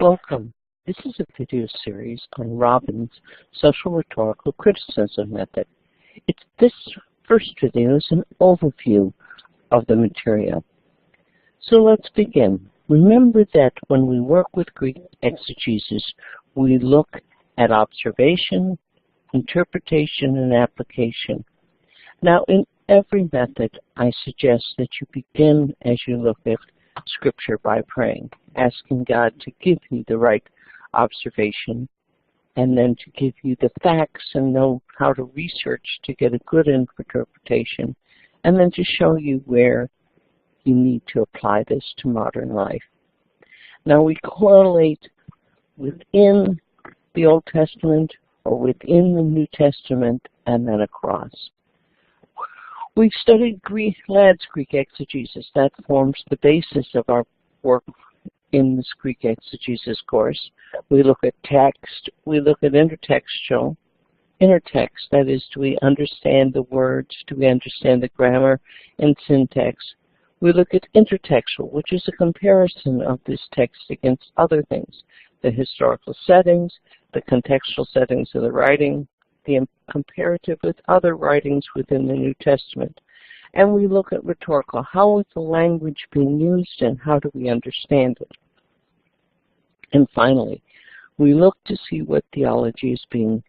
Welcome. This is a video series on Robbins Socio-Rhetorical criticism method. This first video is an overview of the material. So let's begin. Remember that when we work with Greek exegesis, we look at observation, interpretation, and application. Now, in every method, I suggest that you begin as you look at Scripture by praying, asking God to give you the right observation and then to give you the facts and know how to research to get a good interpretation, and then to show you where you need to apply this to modern life. Now, we correlate within the Old Testament or within the New Testament and then across. We've studied Greek Exegesis. That forms the basis of our work in this Greek Exegesis course. We look at text, we look at intertextual, intertext, that is, do we understand the words, do we understand the grammar and syntax. We look at intertextual, which is a comparison of this text against other things, the historical settings, the contextual settings of the writing, the comparative with other writings within the New Testament. And we look at rhetorical. How is the language being used and how do we understand it? And finally, we look to see what theology is being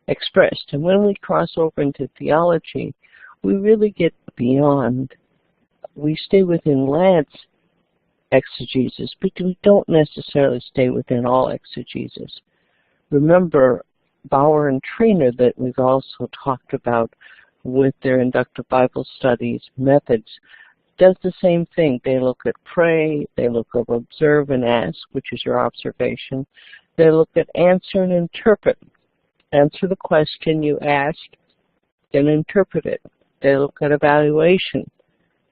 expressed. And when we cross over into theology, we really get beyond. We stay within Ladd's exegesis, but we don't necessarily stay within all exegesis. Remember, Bauer and Trainer that we've also talked about with their inductive Bible studies methods does the same thing. They look at pray, they look at observe and ask, which is your observation. They look at answer and interpret. Answer the question you ask, then interpret it. They look at evaluation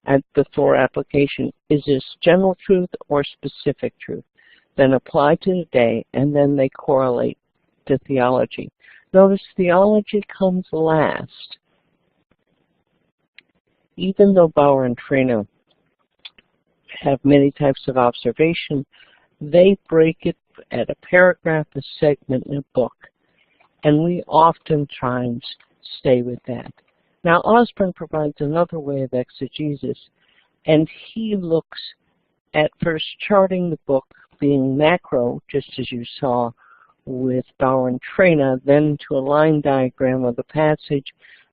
and before application. Is this general truth or specific truth? Then apply to the day, and then they correlate to theology. Notice theology comes last. Even though Bauer and Trainer have many types of observation, they break it at a paragraph, a segment, and a book. And we oftentimes stay with that. Now, Osborne provides another way of exegesis, and he looks at first charting the book being macro, just as you saw with Bauer and Trainer, then to a line diagram of the passage,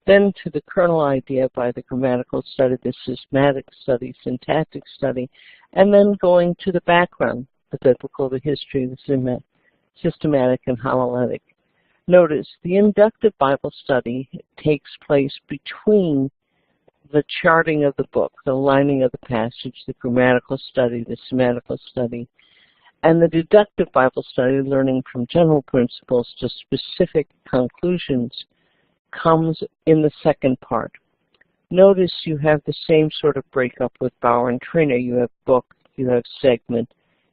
then to the kernel idea by the grammatical study, the systematic study, syntactic study, and then going to the background, the biblical, the history, the systematic, and homiletic. Notice the inductive Bible study takes place between the charting of the book, the lining of the passage, the grammatical study, the semantical study, and the deductive Bible study, learning from general principles to specific conclusions, comes in the second part. Notice you have the same sort of breakup with Bauer and Trainer. You have book, you have segment,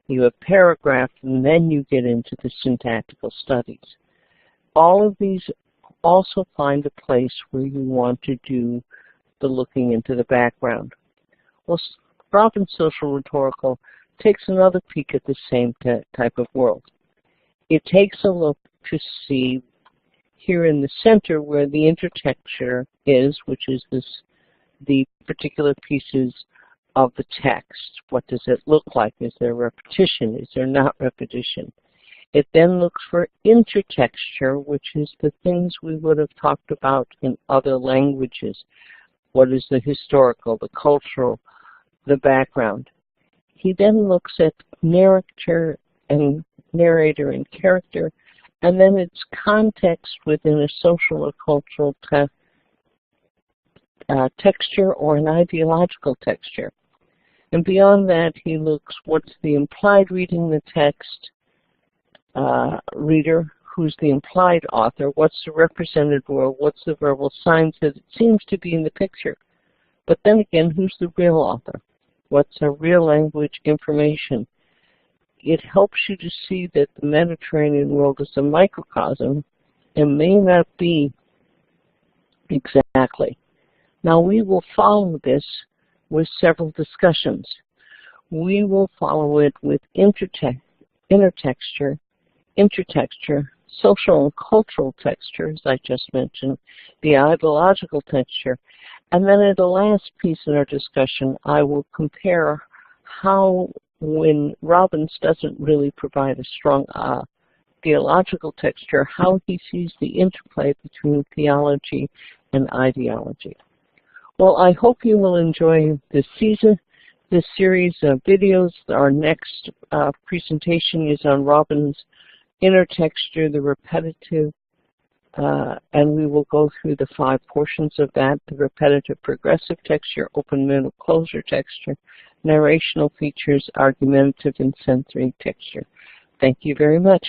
you have paragraph, and then you get into the syntactical studies. All of these also find a place where you want to do the looking into the background. Well, Robbins Socio-Rhetorical takes another peek at the same type of world. It takes a look to see here in the center where the intertexture is, which is the particular pieces of the text. What does it look like? Is there repetition? Is there not repetition? It then looks for intertexture, which is the things we would have talked about in other languages. What is the historical, the cultural, the background? He then looks at narrator and character, and then its context within a social or cultural texture or an ideological texture. And beyond that, he looks what's the implied reading the text, reader, who's the implied author, what's the represented world, what's the verbal signs that it seems to be in the picture. But then again, who's the real author? What's a real language information? It helps you to see that the Mediterranean world is a microcosm and may not be exactly. Now, we will follow this with several discussions. We will follow it with intertexture, intertexture, social and cultural texture, as I just mentioned, the ideological texture, and then in the last piece in our discussion, I will compare how, when Robbins doesn't really provide a strong theological texture, how he sees the interplay between theology and ideology. Well, I hope you will enjoy this series of videos. Our next presentation is on Robbins Inner texture, the repetitive, and we will go through the 5 portions of that: the repetitive progressive texture, open, middle, closure texture, narrational features, argumentative, and sensory texture. Thank you very much.